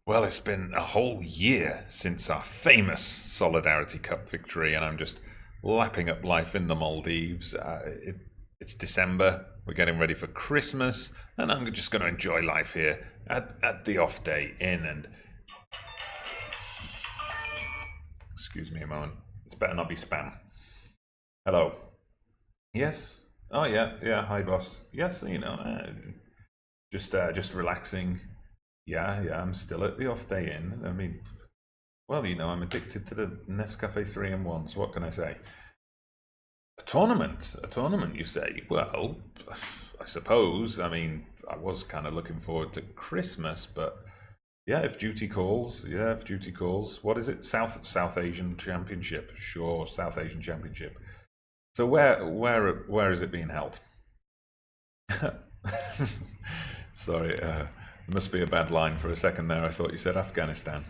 Well, it's been a whole year since our famous Solidarity Cup victory, and I'm just lapping up life in the Maldives. It's December, we're getting ready for Christmas, and I'm just going to enjoy life here at the off day inn. And excuse me a moment, it's better not be spam. Hello. Yes. Oh yeah. Hi, boss. Yes, just relaxing. Yeah, I'm still at the off day inn. I mean, well, I'm addicted to the Nescafe 3-in-1, so what can I say? A tournament, you say? Well, I suppose. I mean, I was kind of looking forward to Christmas, but yeah, if duty calls. What is it? South Asian Championship. Sure, South Asian Championship. So where is it being held? Sorry, it must be a bad line for a second there. I thought you said Afghanistan.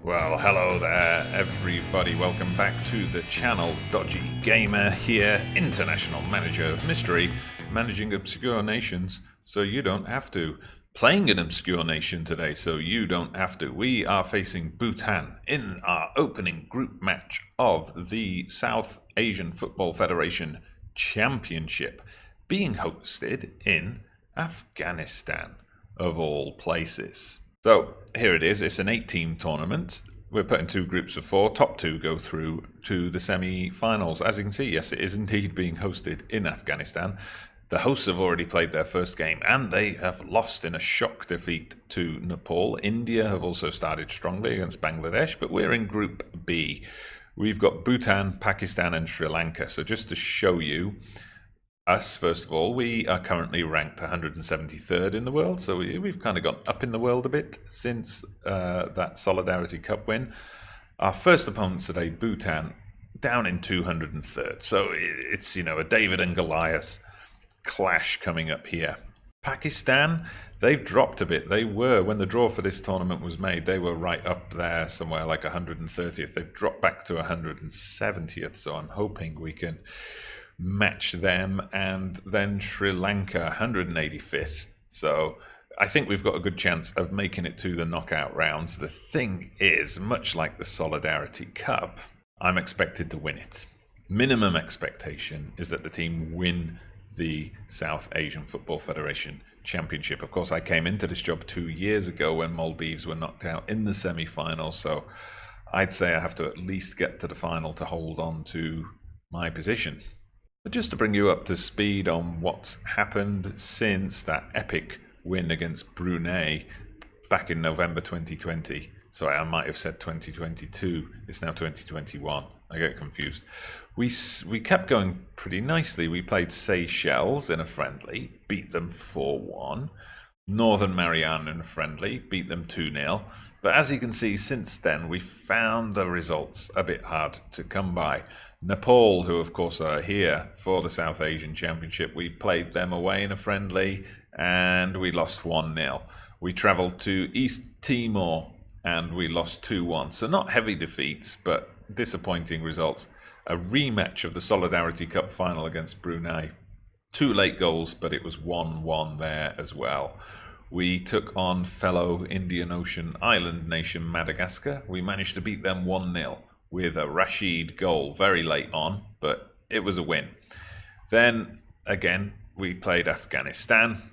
Well, hello there, everybody. Welcome back to the channel. Dodgy Gamer here, international manager of mystery, managing obscure nations so you don't have to. Playing an obscure nation today, so you don't have to. We are facing Bhutan in our opening group match of the South Asian Football Federation Championship, being hosted in Afghanistan, of all places. So here it is. It's an 8-team tournament. We're put in 2 groups of 4. Top 2 go through to the semi-finals. As you can see, yes, it is indeed being hosted in Afghanistan. The hosts have already played their first game, and they have lost in a shock defeat to Nepal. India have also started strongly against Bangladesh, but we're in Group B. We've got Bhutan, Pakistan, and Sri Lanka. So just to show you us, first of all, we are currently ranked 173rd in the world. So we've kind of gone up in the world a bit since that Solidarity Cup win. Our first opponent today, Bhutan, down in 203rd. So it's, a David and Goliath clash coming up here. Pakistan, they've dropped a bit. They were, when the draw for this tournament was made, they were right up there somewhere like 130th. They've dropped back to 170th, so I'm hoping we can match them. And then Sri Lanka, 185th. So I think we've got a good chance of making it to the knockout rounds. The thing is, much like the Solidarity Cup, I'm expected to win it. Minimum expectation is that the team win the South Asian Football Federation Championship. Of course, I came into this job 2 years ago when Maldives were knocked out in the semi-final, so I'd say I have to at least get to the final to hold on to my position. But just to bring you up to speed on what's happened since that epic win against Brunei back in November 2020. Sorry, I might have said 2022. It's now 2021. I get confused. We kept going pretty nicely. We played Seychelles in a friendly, beat them 4-1. Northern Mariana in a friendly, beat them 2-0. But as you can see, since then, we found the results a bit hard to come by. Nepal, who of course are here for the South Asian Championship, we played them away in a friendly and we lost 1-0. We travelled to East Timor and we lost 2-1. So not heavy defeats, but disappointing results. A rematch of the Solidarity Cup final against Brunei. 2 late goals, but it was 1-1 there as well. We took on fellow Indian Ocean island nation Madagascar. We managed to beat them 1-0 with a Rashid goal very late on, but it was a win. Then, again, we played Afghanistan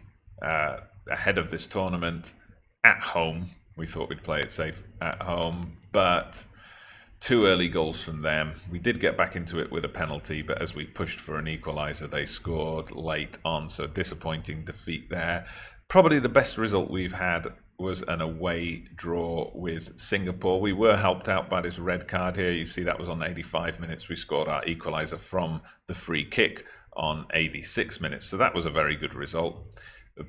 ahead of this tournament at home. We thought we'd play it safe at home, but 2 early goals from them. We did get back into it with a penalty, but as we pushed for an equaliser, they scored late on, so disappointing defeat there. Probably the best result we've had was an away draw with Singapore. We were helped out by this red card here. You see that was on 85 minutes. We scored our equaliser from the free kick on 86 minutes, so that was a very good result.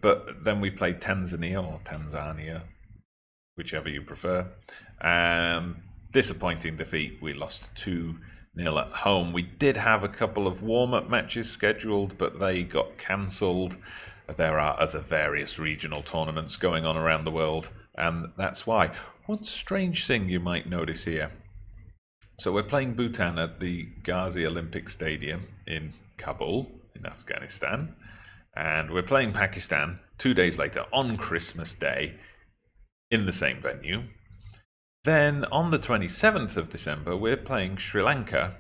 But then we played Tanzania, whichever you prefer. Disappointing defeat. We lost 2-0 at home. We did have a couple of warm-up matches scheduled, but they got cancelled. There are other various regional tournaments going on around the world, and that's why. One strange thing you might notice here. So we're playing Bhutan at the Ghazi Olympic Stadium in Kabul, in Afghanistan. And we're playing Pakistan 2 days later on Christmas Day in the same venue. Then on the 27th of December, we're playing Sri Lanka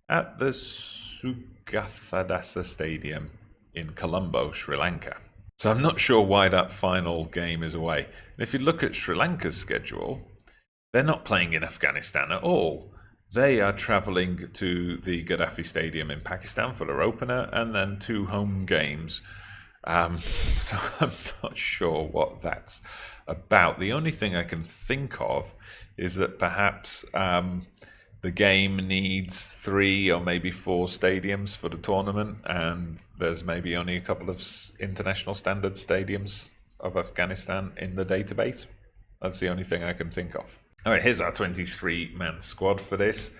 at the Sugathadasa Stadium in Colombo, Sri Lanka. So I'm not sure why that final game is away. And if you look at Sri Lanka's schedule, they're not playing in Afghanistan at all. They are travelling to the Gaddafi Stadium in Pakistan for their opener and then 2 home games. So I'm not sure what that's about. The only thing I can think of is that perhaps the game needs 3 or maybe 4 stadiums for the tournament, and there's maybe only a couple of international standard stadiums of Afghanistan in the database. That's the only thing I can think of. All right, here's our 23-man squad for this.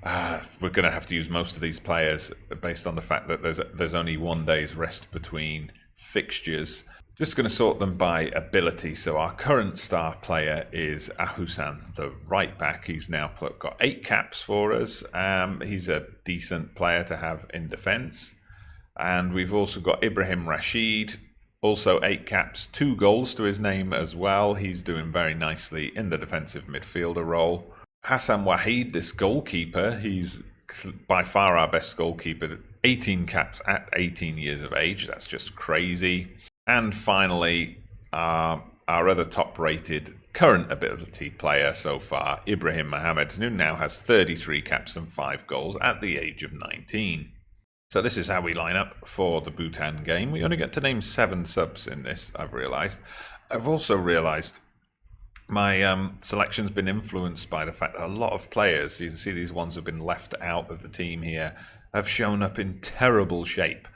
We're going to have to use most of these players based on the fact that there's only 1 day's rest between fixtures. Just going to sort them by ability. So our current star player is Ahusan, the right back. He's now got 8 caps for us. He's a decent player to have in defence. And we've also got Ibrahim Rashid, also 8 caps, 2 goals to his name as well. He's doing very nicely in the defensive midfielder role. Hassan Wahid, this goalkeeper, he's by far our best goalkeeper. 18 caps at 18 years of age. That's just crazy. And finally, our other top-rated current ability player so far, Ibrahim Mohammed, who now has 33 caps and 5 goals at the age of 19. So this is how we line up for the Bhutan game. We only get to name 7 subs in this, I've realised. I've also realised my selection's been influenced by the fact that a lot of players, you can see these ones who have been left out of the team here, have shown up in terrible shape.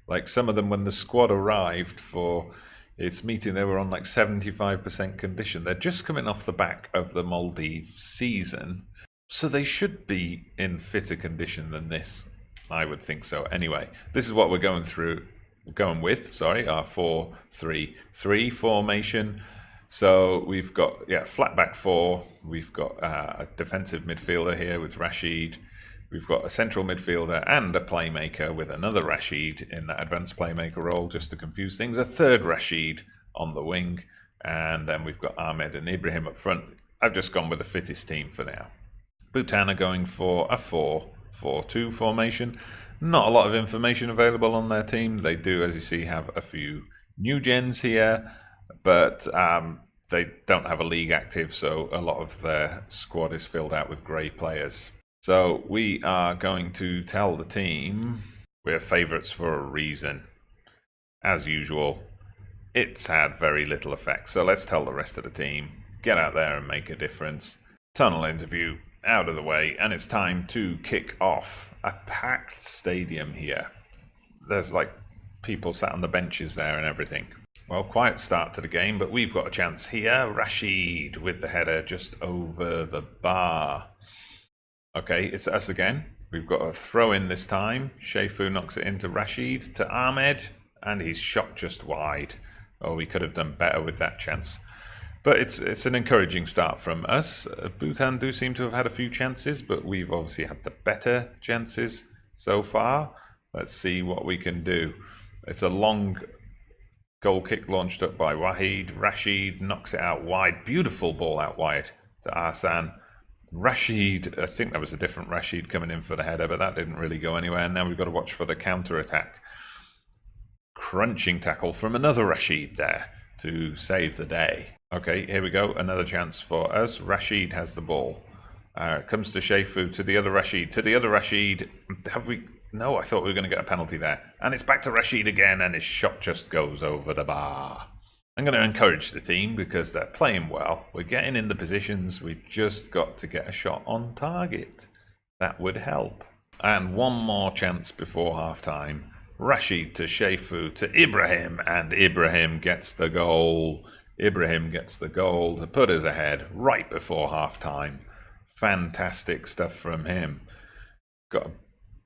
Like some of them, when the squad arrived for its meeting, they were on like 75% condition. They're just coming off the back of the Maldives season, so they should be in fitter condition than this. I would think so. Anyway, this is what we're going with, our 4-3-3 formation. So we've got, flat back 4. We've got a defensive midfielder here with Rashid. We've got a central midfielder and a playmaker with another Rashid in that advanced playmaker role, just to confuse things. A third Rashid on the wing. And then we've got Ahmed and Ibrahim up front. I've just gone with the fittest team for now. Bhutan are going for a 4-4-2 formation. Not a lot of information available on their team. They do, as you see, have a few new gens here, but they don't have a league active, so a lot of their squad is filled out with grey players. So we are going to tell the team we're favourites for a reason. As usual, it's had very little effect. So let's tell the rest of the team, get out there and make a difference. Tunnel interview out of the way, and it's time to kick off. A packed stadium here. There's like people sat on the benches there and everything. Well, quiet start to the game, but we've got a chance here. Rashid with the header just over the bar. Okay, it's us again. We've got a throw in this time. Shefu knocks it into Rashid to Ahmed, and he's shot just wide. Oh, we could have done better with that chance. But it's an encouraging start from us. Bhutan do seem to have had a few chances, but we've obviously had the better chances so far. Let's see what we can do. It's a long goal kick launched up by Wahid. Rashid knocks it out wide. Beautiful ball out wide to Arsan. Rashid, I think that was a different Rashid coming in for the header, but that didn't really go anywhere. And now we've got to watch for the counter-attack. Crunching tackle from another Rashid there to save the day. Okay, here we go. Another chance for us. Rashid has the ball. It comes to Shefu, to the other Rashid, to the other Rashid. Have we... No, I thought we were going to get a penalty there. And it's back to Rashid again, and his shot just goes over the bar. I'm going to encourage the team because they're playing well. We're getting in the positions. We've just got to get a shot on target. That would help. And one more chance before half-time. Rashid to Shefu to Ibrahim, and Ibrahim gets the goal. Ibrahim gets the goal to put us ahead right before half-time. Fantastic stuff from him. Got a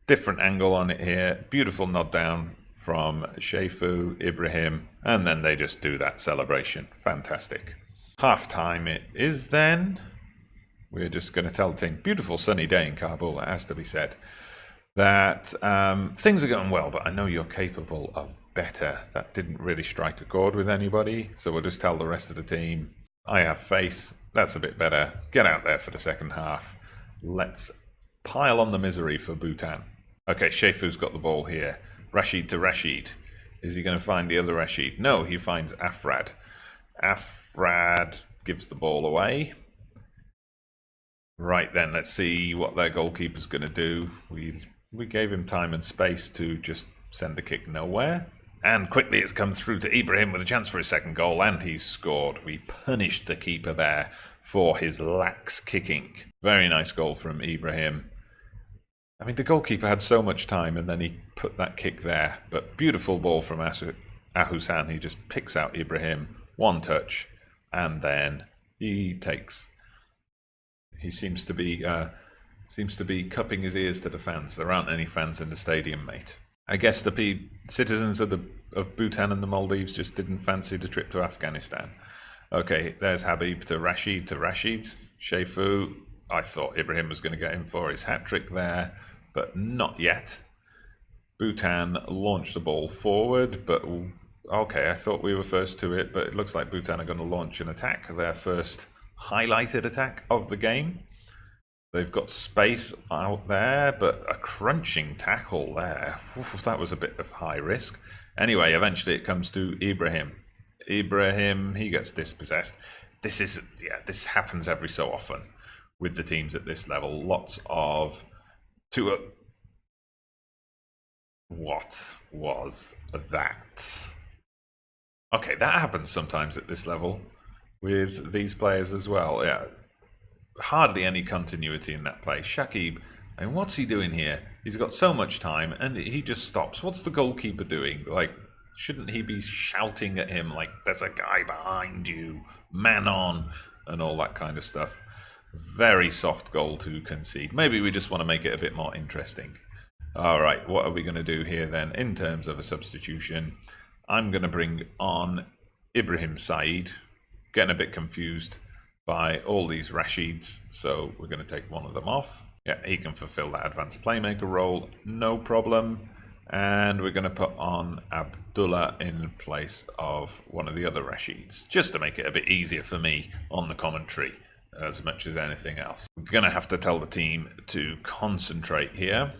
different angle on it here. Beautiful nod down from Shefu, Ibrahim, and then they just do that celebration. Fantastic. Half-time it is then. We're just going to tell the team. Beautiful sunny day in Kabul, it has to be said. that things are going well, but I know you're capable of better. That didn't really strike a chord with anybody, so we'll just tell the rest of the team, I have faith. That's a bit better. Get out there for the second half. Let's pile on the misery for Bhutan. Okay, Shefu's got the ball here. Rashid to Rashid. Is he going to find the other Rashid? No, he finds Afrad. Afrad gives the ball away. Right then, let's see what their goalkeeper's going to do. We gave him time and space to just send a kick nowhere. And quickly it's come through to Ibrahim with a chance for his second goal, and he's scored. We punished the keeper there for his lax kicking. Very nice goal from Ibrahim. I mean, the goalkeeper had so much time, and then he put that kick there. But beautiful ball from Ahusan. He just picks out Ibrahim, one touch, and then he takes. He seems to be cupping his ears to the fans. There aren't any fans in the stadium, mate. I guess the citizens of Bhutan and the Maldives just didn't fancy the trip to Afghanistan. Okay, there's Habib to Rashid to Rashid. Shefu, I thought Ibrahim was going to get him for his hat-trick there, but not yet. Bhutan launched the ball forward, but okay, I thought we were first to it, but it looks like Bhutan are going to launch an attack, their first highlighted attack of the game. They've got space out there, but a crunching tackle there. Oof, that was a bit of high risk. Anyway, eventually it comes to Ibrahim. Ibrahim, he gets dispossessed. This happens every so often with the teams at this level. Lots of what was that? Okay, that happens sometimes at this level with these players as well. Yeah, hardly any continuity in that play. Shakib, I mean, what's he doing here? He's got so much time and he just stops. What's the goalkeeper doing? Like, shouldn't he be shouting at him like, there's a guy behind you, man on, and all that kind of stuff? Very soft goal to concede. Maybe we just want to make it a bit more interesting. All right, what are we going to do here then in terms of a substitution? I'm going to bring on Ibrahim Said. Getting a bit confused by all these Rashids, so we're going to take one of them off. Yeah, he can fulfill that advanced playmaker role, no problem. And we're going to put on Abdullah in place of one of the other Rashids, just to make it a bit easier for me on the commentary as much as anything else. We're going to have to tell the team to concentrate here.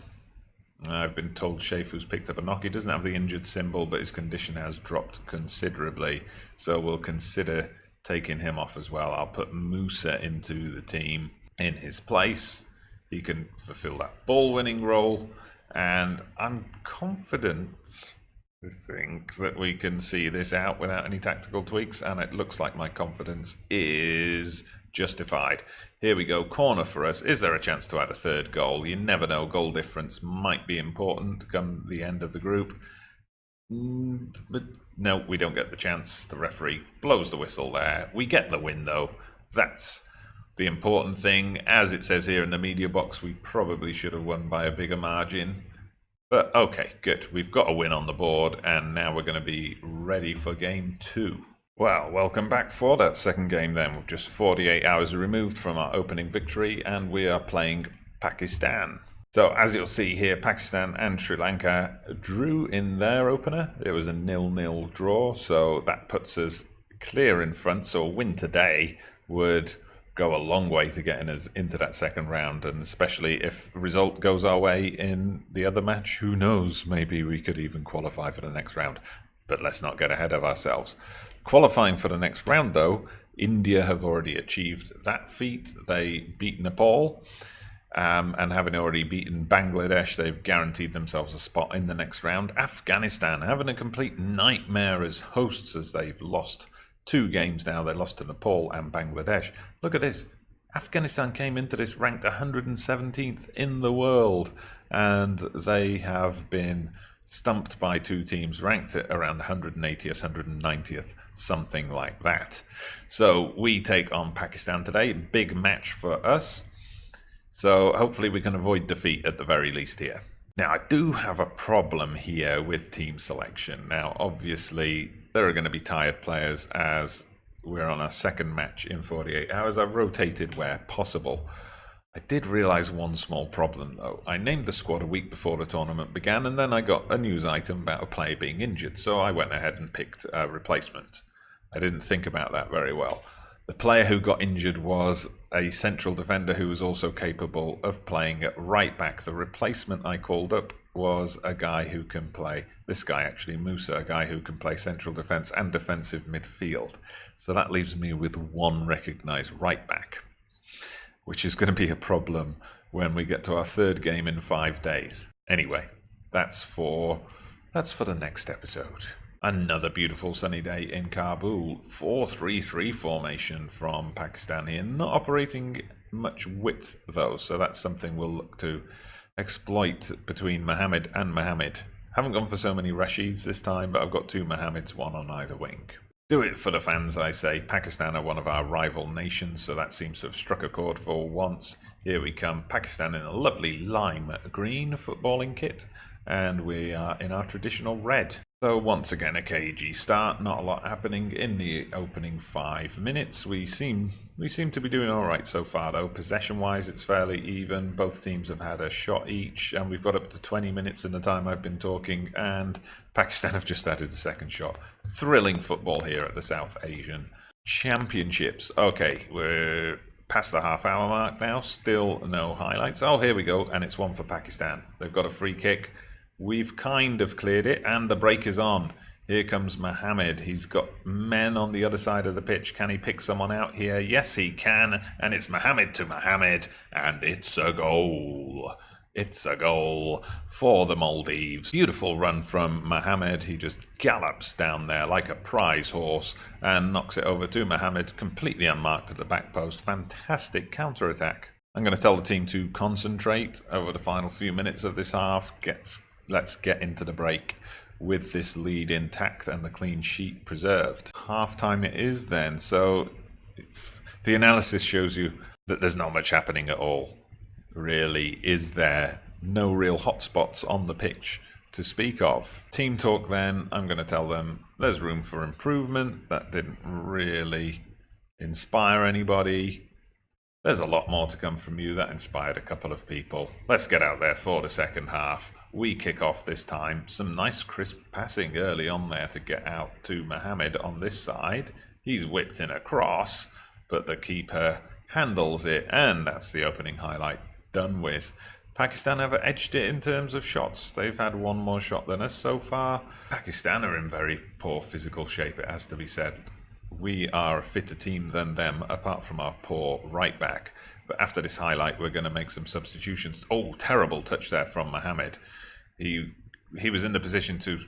I've been told Shefu's picked up a knock. He doesn't have the injured symbol, but his condition has dropped considerably, so we'll consider taking him off as well. I'll put Musa into the team in his place. He can fulfill that ball-winning role, and I'm confident to think that we can see this out without any tactical tweaks, and it looks like my confidence is justified. Here we go, corner for us. Is there a chance to add a third goal? You never know, goal difference might be important come the end of the group. But no, we don't get the chance. The referee blows the whistle there. We get the win though. That's the important thing. As it says here in the media box, we probably should have won by a bigger margin. But okay, good. We've got a win on the board, and now we're going to be ready for game 2. Well, welcome back for that second game then. We're just 48 hours removed from our opening victory, and we are playing Pakistan. So as you'll see here, Pakistan and Sri Lanka drew in their opener. It was a 0-0 draw, so that puts us clear in front. So a win today would go a long way to getting us into that second round, and especially if result goes our way in the other match, who knows, maybe we could even qualify for the next round. But let's not get ahead of ourselves. Qualifying for the next round though, India have already achieved that feat. They beat Nepal. And having already beaten Bangladesh, they've guaranteed themselves a spot in the next round. Afghanistan having a complete nightmare as hosts, as they've lost 2 games now. They lost to Nepal and Bangladesh. Look at this. Afghanistan came into this ranked 117th in the world, and they have been stumped by 2 teams ranked at around 180th, 190th, something like that. So we take on Pakistan today. Big match for us. So hopefully we can avoid defeat at the very least here. Now, I do have a problem here with team selection. Now, obviously, there are going to be tired players as we're on our second match in 48 hours. I've rotated where possible. I did realise one small problem though. I named the squad a week before the tournament began, and then I got a news item about a player being injured, so I went ahead and picked a replacement. I didn't think about that very well. The player who got injured was a central defender who was also capable of playing at right back. The replacement I called up was a guy who can play, this guy actually, Musa, a guy who can play central defence and defensive midfield. So that leaves me with one recognised right back, which is going to be a problem when we get to our third game in 5 days. Anyway, that's for the next episode. Another beautiful sunny day in Kabul. 4-3-3 formation from Pakistan here. Not operating much width though, so that's something we'll look to exploit between Mohammed and Mohammed. Haven't gone for so many Rashids this time, but I've got 2 Mohammeds, one on either wing. Do it for the fans, I say. Pakistan are one of our rival nations, so that seems to have struck a chord for once. Here we come, Pakistan in a lovely lime green footballing kit, and we are in our traditional red. So once again a cagey start, not a lot happening in the opening 5 minutes. We seem to be doing alright so far though. Possession wise it's fairly even, both teams have had a shot each, and we've got up to 20 minutes in the time I've been talking, and Pakistan have just added a second shot. Thrilling football here at the South Asian Championships. Okay, we're past the half-hour mark now, still no highlights. Oh, here we go, and it's one for Pakistan. They've got a free kick. We've kind of cleared it, and the break is on. Here comes Mohammed. He's got men on the other side of the pitch. Can he pick someone out here? Yes, he can. And it's Mohammed to Mohammed, and it's a goal. It's a goal for the Maldives. Beautiful run from Mohammed. He just gallops down there like a prize horse and knocks it over to Mohammed, completely unmarked at the back post. Fantastic counter-attack. I'm going to tell the team to concentrate over the final few minutes of this half. Let's get into the break with this lead intact and the clean sheet preserved. Half-time it is then, so the analysis shows you that there's not much happening at all. Really, is there? No real hotspots on the pitch to speak of. Team talk then, I'm going to tell them there's room for improvement. That didn't really inspire anybody. There's a lot more to come from you. That inspired a couple of people. Let's get out there for the second half. We kick off this time. Some nice crisp passing early on there to get out to Mohammed on this side. He's whipped in a cross, but the keeper handles it, and that's the opening highlight done with. Pakistan have edged it in terms of shots. They've had one more shot than us so far. Pakistan are in very poor physical shape, it has to be said. We are a fitter team than them, apart from our poor right back. But after this highlight, we're going to make some substitutions. Oh, terrible touch there from Mohammed. He was in the position to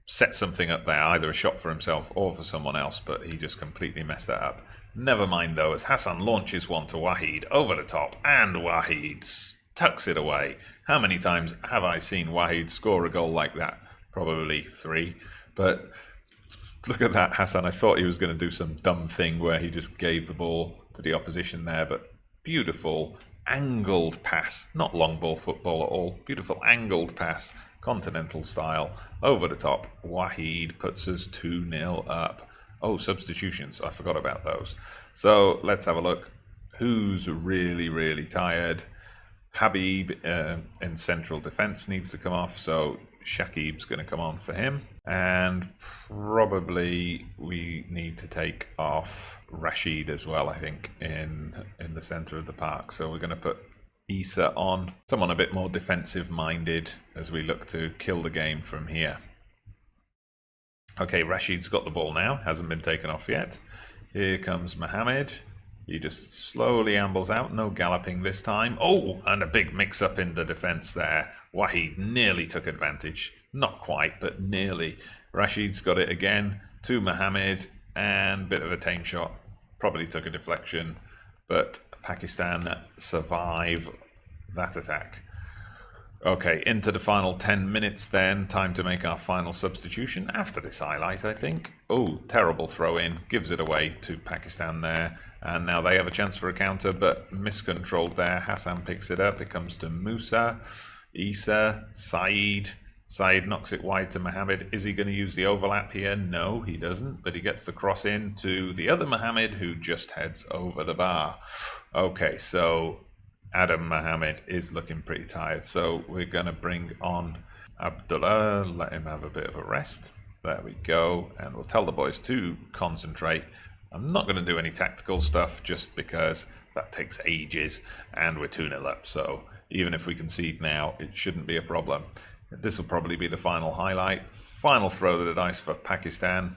set something up there, either a shot for himself or for someone else, but he just completely messed that up. Never mind though, as Hassan launches one to Wahid over the top, and Wahid tucks it away. How many times have I seen Wahid score a goal like that? Probably 3, but look at that, Hassan. I thought he was going to do some dumb thing where he just gave the ball to the opposition there, but beautiful angled pass, not long ball football at all, beautiful angled pass, continental style, over the top. Wahid puts us 2-0 up. Oh, substitutions, I forgot about those. So let's have a look. Who's really tired? Habib in central defence needs to come off, so Shakib's going to come on for him. And probably we need to take off Rashid as well, I think, in the centre of the park. So we're going to put Isa on, someone a bit more defensive minded as we look to kill the game from here. Okay, Rashid's got the ball now, hasn't been taken off yet. Here comes Mohammed. He just slowly ambles out, no galloping this time. Oh, and a big mix-up in the defence there. Wahid nearly took advantage. Not quite, but nearly. Rashid's got it again to Mohammed, and bit of a tame shot. Probably took a deflection, but Pakistan survive that attack. Okay, into the final 10 minutes then. Time to make our final substitution after this highlight, I think. Oh, terrible throw in. Gives it away to Pakistan there. And now they have a chance for a counter, but miscontrolled there. Hassan picks it up. It comes to Musa, Isa, Saeed. Saeed knocks it wide to Mohammed. Is he going to use the overlap here? No, he doesn't. But he gets the cross in to the other Mohammed, who just heads over the bar. Okay, so Adam Mohammed is looking pretty tired, so we're going to bring on Abdullah, let him have a bit of a rest. There we go, and we'll tell the boys to concentrate. I'm not going to do any tactical stuff just because that takes ages, and we're 2-0 up, so even if we concede now, it shouldn't be a problem. This will probably be the final highlight. Final throw of the dice for Pakistan.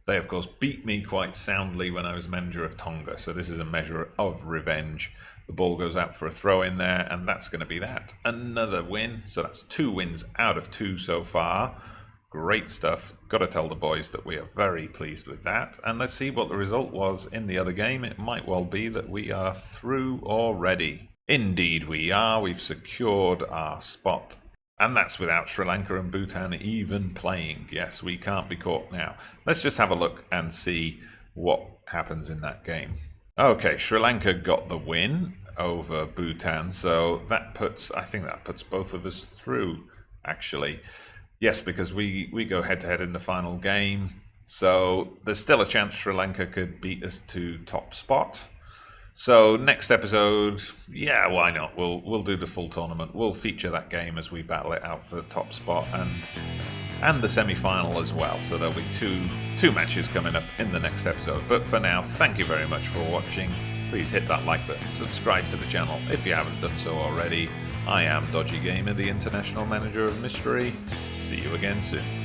They, of course, beat me quite soundly when I was manager of Tonga, so this is a measure of revenge. The ball goes out for a throw in there, and that's going to be that. Another win, so that's 2 wins out of 2 so far. Great stuff. Got to tell the boys that we are very pleased with that. And let's see what the result was in the other game. It might well be that we are through already. Indeed we are. We've secured our spot. And that's without Sri Lanka and Bhutan even playing. Yes, we can't be caught now. Let's just have a look and see what happens in that game. Okay, Sri Lanka got the win over Bhutan, so that puts, I think that puts both of us through, actually. Yes, because we go head-to-head in the final game, so there's still a chance Sri Lanka could beat us to top spot. So next episode, yeah, why not? We'll do the full tournament. We'll feature that game as we battle it out for the top spot and the semi-final as well. So there'll be two matches coming up in the next episode. But for now, thank you very much for watching. Please hit that like button, subscribe to the channel if you haven't done so already. I am Dodgy Gamer, the International Manager of Mystery. See you again soon.